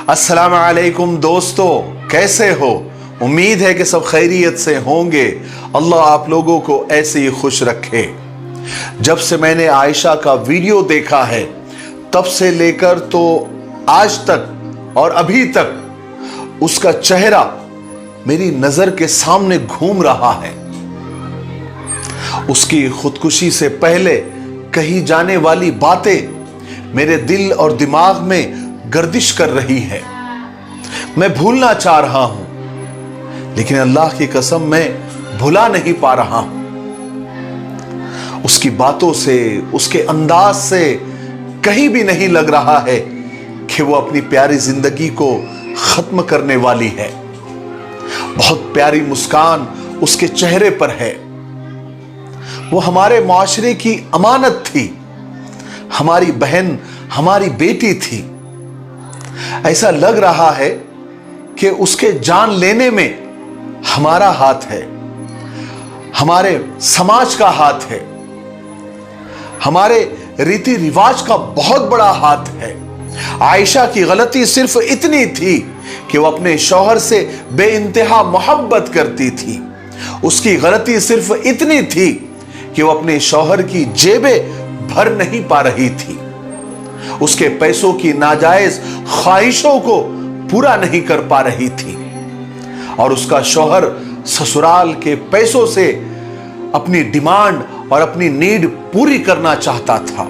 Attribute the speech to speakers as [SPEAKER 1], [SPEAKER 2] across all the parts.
[SPEAKER 1] अस्सलाम वालेकुम दोस्तों, कैसे हो? उम्मीद है कि सब खैरियत से होंगे। अल्लाह आप लोगों को ऐसे ही खुश रखे। जब से मैंने आयशा का वीडियो देखा है तब से लेकर तो आज तक और अभी तक उसका चेहरा मेरी नजर के सामने घूम रहा है। उसकी खुदकुशी से पहले कही जाने वाली बातें मेरे दिल और दिमाग में गर्दिश कर रही है। मैं भूलना चाह रहा हूं, लेकिन अल्लाह की कसम मैं भुला नहीं पा रहा हूं। उसकी बातों से, उसके अंदाज से कहीं भी नहीं लग रहा है कि वो अपनी प्यारी जिंदगी को खत्म करने वाली है। बहुत प्यारी मुस्कान उसके चेहरे पर है। वो हमारे माशरे की अमानत थी, हमारी बहन, हमारी बेटी थी। ऐसा लग रहा है कि उसके जान लेने में हमारा हाथ है, हमारे समाज का हाथ है, हमारे रीति रिवाज का बहुत बड़ा हाथ है। आयशा की गलती सिर्फ इतनी थी कि वो अपने शौहर से बेइंतहा मोहब्बत करती थी। उसकी गलती सिर्फ इतनी थी कि वो अपने शौहर की जेबें भर नहीं पा रही थी, उसके पैसों की नाजायज ख्वाहिशों को पूरा नहीं कर पा रही थी, और उसका शौहर ससुराल के पैसों से अपनी डिमांड और अपनी नीड पूरी करना चाहता था।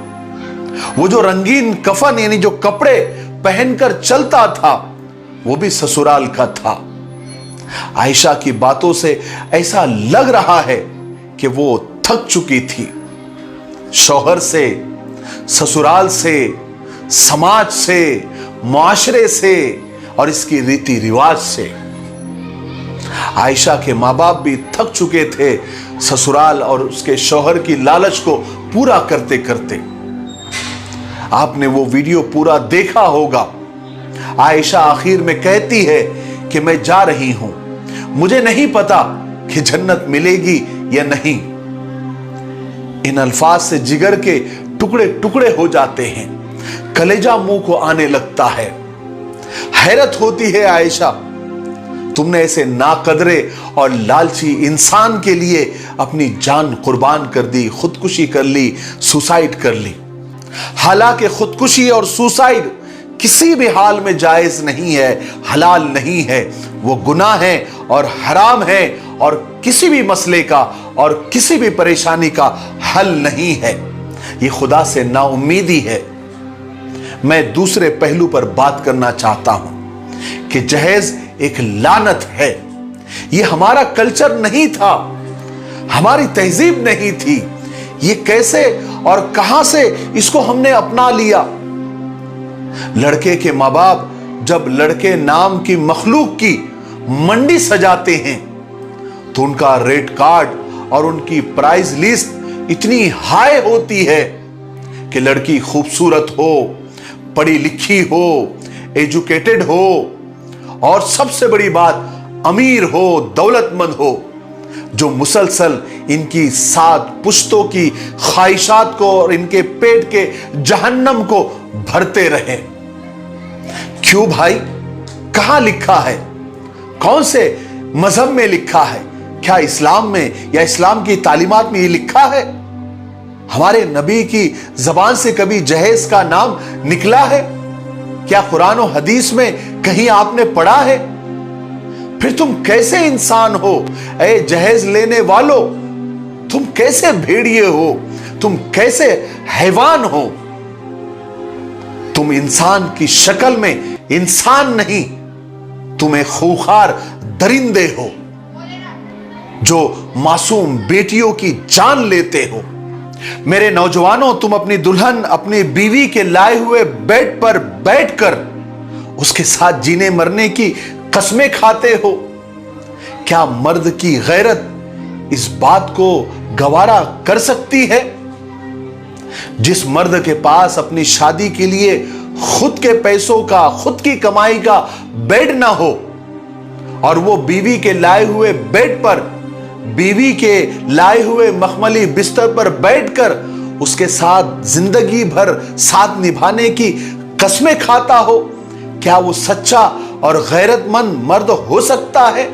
[SPEAKER 1] वो जो रंगीन कफन यानी जो कपड़े पहनकर चलता था वो भी ससुराल का था। आयशा की बातों से ऐसा लग रहा है कि वो थक चुकी थी, शौहर से, ससुराल से, समाज से, माशरे से और इसकी रीति रिवाज से। आयशा के माँ बाप भी थक चुके थे ससुराल और उसके शौहर की लालच को पूरा करते करते। आपने वो वीडियो पूरा देखा होगा। आयशा आखिर में कहती है कि मैं जा रही हूं, मुझे नहीं पता कि जन्नत मिलेगी या नहीं। इन अल्फाज से जिगर के टुकड़े टुकड़े हो जाते हैं, कलेजा मुंह को आने लगता है। हैरत होती है आयशा, तुमने ऐसे नाकदरे और लालची इंसान के लिए अपनी जान कुर्बान कर दी, खुदकुशी कर ली, सुसाइड कर ली। हालांकि खुदकुशी और सुसाइड किसी भी हाल में जायज नहीं है, हलाल नहीं है, वो गुनाह है और हराम है और किसी भी मसले का और किसी भी परेशानी का हल नहीं है। ये खुदा से नाउम्मीदी है। मैं दूसरे पहलू पर बात करना चाहता हूं कि जहेज एक लानत है। ये हमारा कल्चर नहीं था, हमारी तहजीब नहीं थी। ये कैसे और कहां से इसको हमने अपना लिया। लड़के के माँ बाप जब लड़के नाम की मखलूक की मंडी सजाते हैं तो उनका रेट कार्ड और उनकी प्राइस लिस्ट इतनी हाई होती है कि लड़की खूबसूरत हो, पढ़ी लिखी हो, एजुकेटेड हो और सबसे बड़ी बात अमीर हो, दौलतमंद हो, जो मुसलसल इनकी 7 पुश्तों की ख्वाहिशात को और इनके पेट के जहन्नम को भरते रहे। क्यों भाई? कहां लिखा है? कौन से मजहब में लिखा है? क्या इस्लाम में या इस्लाम की तालीमात में ये लिखा है? हमारे नबी की जबान से कभी जहेज का नाम निकला है? क्या कुरान और हदीस में कहीं आपने पढ़ा है? फिर तुम कैसे इंसान हो ऐ जहेज लेने वालों? तुम कैसे भेड़िए हो? तुम कैसे हैवान हो? तुम इंसान की शक्ल में इंसान नहीं, तुम एक खूंखार दरिंदे हो जो मासूम बेटियों की जान लेते हो। मेरे नौजवानों, तुम अपनी दुल्हन, अपनी बीवी के लाए हुए बेड पर बैठकर उसके साथ जीने मरने की कस्में खाते हो। क्या मर्द की गैरत इस बात को गवारा कर सकती है? जिस मर्द के पास अपनी शादी के लिए खुद के पैसों का, खुद की कमाई का बेड ना हो और वो बीवी के लाए हुए बेड पर, बीवी के लाए हुए मखमली बिस्तर पर बैठकर उसके साथ जिंदगी भर साथ निभाने की कस्में खाता हो, क्या वो सच्चा और गैरतमंद मर्द हो सकता है?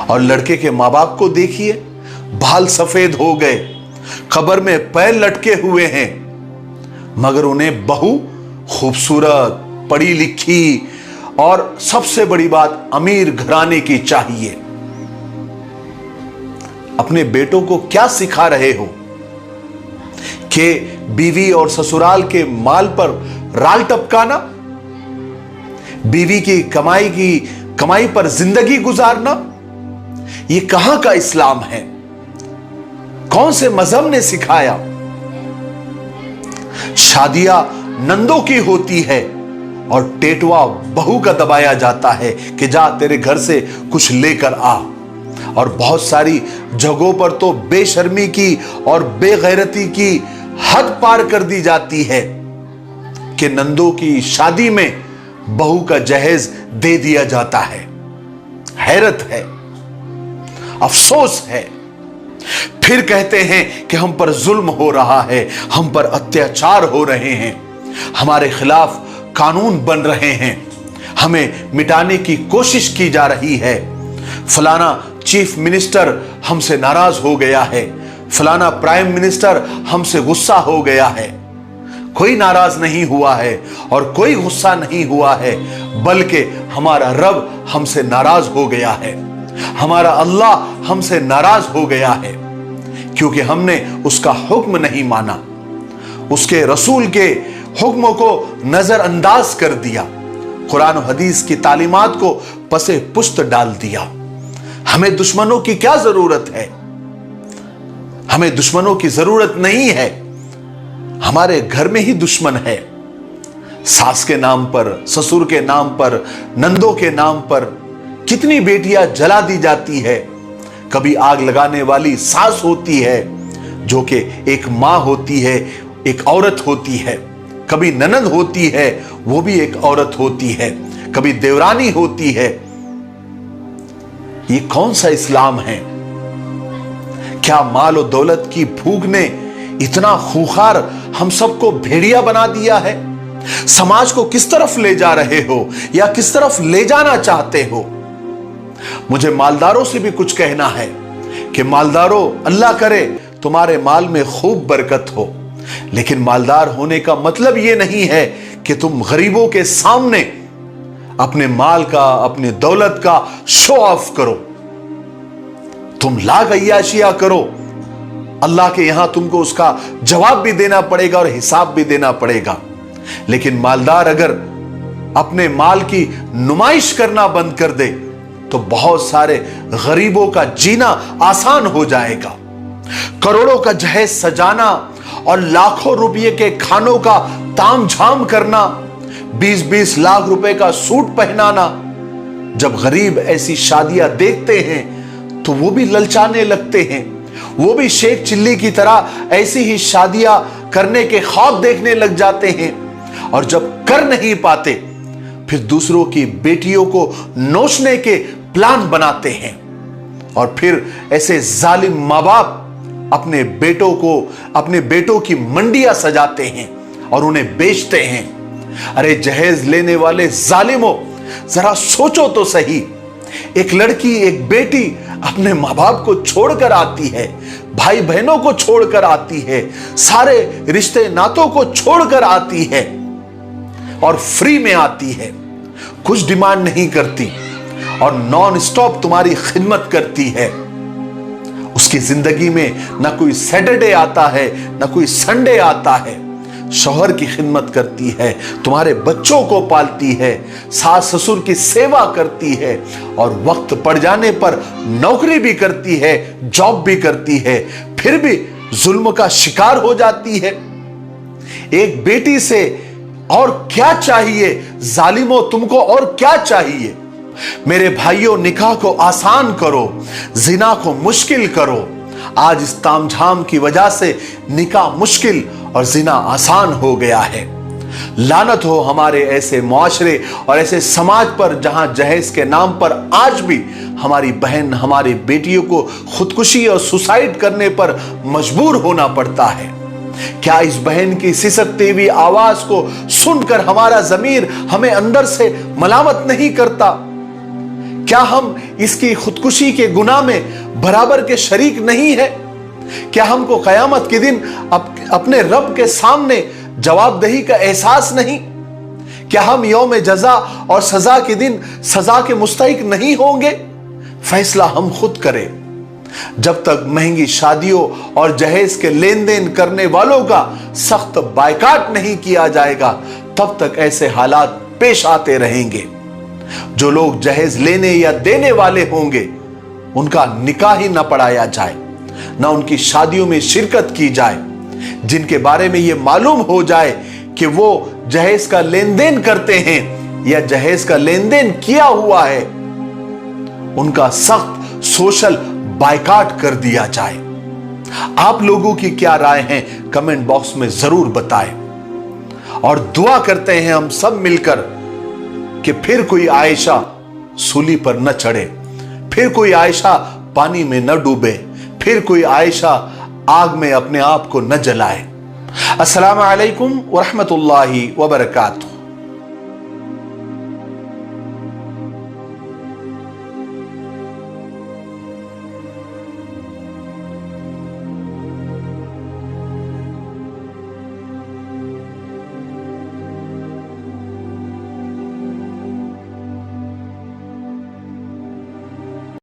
[SPEAKER 1] और लड़के के मां बाप को देखिए, बाल सफेद हो गए, कब्र में पैर लटके हुए हैं, मगर उन्हें बहू खूबसूरत, पढ़ी लिखी और सबसे बड़ी बात अमीर घराने की चाहिए। अपने बेटों को क्या सिखा रहे हो कि बीवी और ससुराल के माल पर राल टपकाना, बीवी की कमाई पर जिंदगी गुजारना? ये कहां का इस्लाम है? कौन से मजहब ने सिखाया? शादियां नंदों की होती है और टेटवा बहू का दबाया जाता है कि जा तेरे घर से कुछ लेकर आ। और बहुत सारी जगहों पर तो बेशर्मी की और बेगैरती की हद पार कर दी जाती है कि नंदों की शादी में बहू का जहेज दे दिया जाता है। हैरत है, अफसोस है। फिर कहते हैं कि हम पर जुल्म हो रहा है, हम पर अत्याचार हो रहे हैं, हमारे खिलाफ कानून बन रहे हैं, हमें मिटाने की कोशिश की जा रही है। फलाना चीफ मिनिस्टर हमसे नाराज हो गया है, फलाना प्राइम मिनिस्टर हमसे गुस्सा हो गया है। कोई नाराज नहीं हुआ है और कोई गुस्सा नहीं हुआ है, बल्कि हमारा रब हमसे नाराज हो गया है, हमारा अल्लाह हमसे नाराज हो गया है, क्योंकि हमने उसका हुक्म नहीं माना, उसके रसूल के हुक्मों को नजरअंदाज कर दिया, कुरान और हदीस की तालीमात को पसे पुश्त डाल दिया। हमें दुश्मनों की क्या जरूरत है? हमें दुश्मनों की जरूरत नहीं है। हमारे घर में ही दुश्मन है, सास के नाम पर, ससुर के नाम पर, नंदों के नाम पर कितनी बेटियां जला दी जाती है। कभी आग लगाने वाली सास होती है जो कि एक मां होती है, एक औरत होती है, कभी ननद होती है, वो भी एक औरत होती है, कभी देवरानी होती है। ये कौन सा इस्लाम है? क्या माल और दौलत की भूख ने इतना खूंखार हम सबको भेड़िया बना दिया है? समाज को किस तरफ ले जा रहे हो या किस तरफ ले जाना चाहते हो? मुझे मालदारों से भी कुछ कहना है कि मालदारों, अल्लाह करे तुम्हारे माल में खूब बरकत हो, लेकिन मालदार होने का मतलब यह नहीं है कि तुम गरीबों के सामने अपने माल का, अपने दौलत का शो ऑफ करो, तुम लाख अय्याशिया करो। अल्लाह के यहां तुमको उसका जवाब भी देना पड़ेगा और हिसाब भी देना पड़ेगा। लेकिन मालदार अगर अपने माल की नुमाइश करना बंद कर दे तो बहुत सारे गरीबों का जीना आसान हो जाएगा। करोड़ों का जहेज सजाना और लाखों रुपये के खानों का तामझाम करना, 20-20 लाख रुपए का सूट पहनाना, जब गरीब ऐसी शादियां देखते हैं तो वो भी ललचाने लगते हैं, वो भी शेख चिल्ली की तरह ऐसी ही शादियां करने के ख्वाब देखने लग जाते हैं। और जब कर नहीं पाते फिर दूसरों की बेटियों को नोचने के प्लान बनाते हैं। और फिर ऐसे जालिम माँ बाप अपने बेटों की मंडियां सजाते हैं और उन्हें बेचते हैं। अरे जहेज लेने वाले जालिमों, जरा सोचो तो सही। एक लड़की, एक बेटी अपने माँ बाप को छोड़कर आती है, भाई बहनों को छोड़कर आती है, सारे रिश्ते नातों को छोड़कर आती है और फ्री में आती है, कुछ डिमांड नहीं करती और नॉन स्टॉप तुम्हारी खिदमत करती है। उसकी जिंदगी में ना कोई सैटरडे आता है, ना कोई संडे आता है। शौहर की खिदमत करती है, तुम्हारे बच्चों को पालती है, सास ससुर की सेवा करती है और वक्त पड़ जाने पर नौकरी भी करती है, जॉब भी करती है, फिर भी जुल्म का शिकार हो जाती है। एक बेटी से और क्या चाहिए जालिमों, तुमको और क्या चाहिए? मेरे भाइयों, निकाह को आसान करो, जिना को मुश्किल करो। आज इस तामझाम की वजह से निकाह मुश्किल और जिना आसान हो गया है। लानत हो हमारे ऐसे मुआशरे और ऐसे समाज पर जहां जहेज के नाम पर आज भी हमारी बहन, हमारी बेटियों को खुदकुशी और सुसाइड करने पर मजबूर होना पड़ता है। क्या इस बहन की सिसकती हुई आवाज को सुनकर हमारा ज़मीर हमें अंदर से मलामत नहीं करता? क्या हम इसकी खुदकुशी के गुनाह में बराबर के शरीक नहीं है? क्या हमको कयामत के दिन अपने रब के सामने जवाबदेही का एहसास नहीं? क्या हम यौम जजा और सजा के दिन सजा के मुस्तहिक नहीं होंगे? फैसला हम खुद करें। जब तक महंगी शादियों और जहेज के लेन देन करने वालों का सख्त बायकाट नहीं किया जाएगा, तब तक ऐसे हालात पेश आते रहेंगे। जो लोग जहेज लेने या देने वाले होंगे, उनका निकाह ही न पढ़ाया जाए, न उनकी शादियों में शिरकत की जाए। जिनके बारे में यह मालूम हो जाए कि वो जहेज का लेन देन करते हैं या जहेज का लेन देन किया हुआ है, उनका सख्त सोशल बायकाट कर दिया जाए। आप लोगों की क्या राय है कमेंट बॉक्स में जरूर बताएं। और दुआ करते हैं हम सब मिलकर कि फिर कोई आयशा सूली पर न चढ़े, फिर कोई आयशा पानी में न डूबे, फिर कोई आयशा आग में अपने आप को न जलाए। अस्सलामु अलैकुम व रहमतुल्लाहि व बरकातुहू।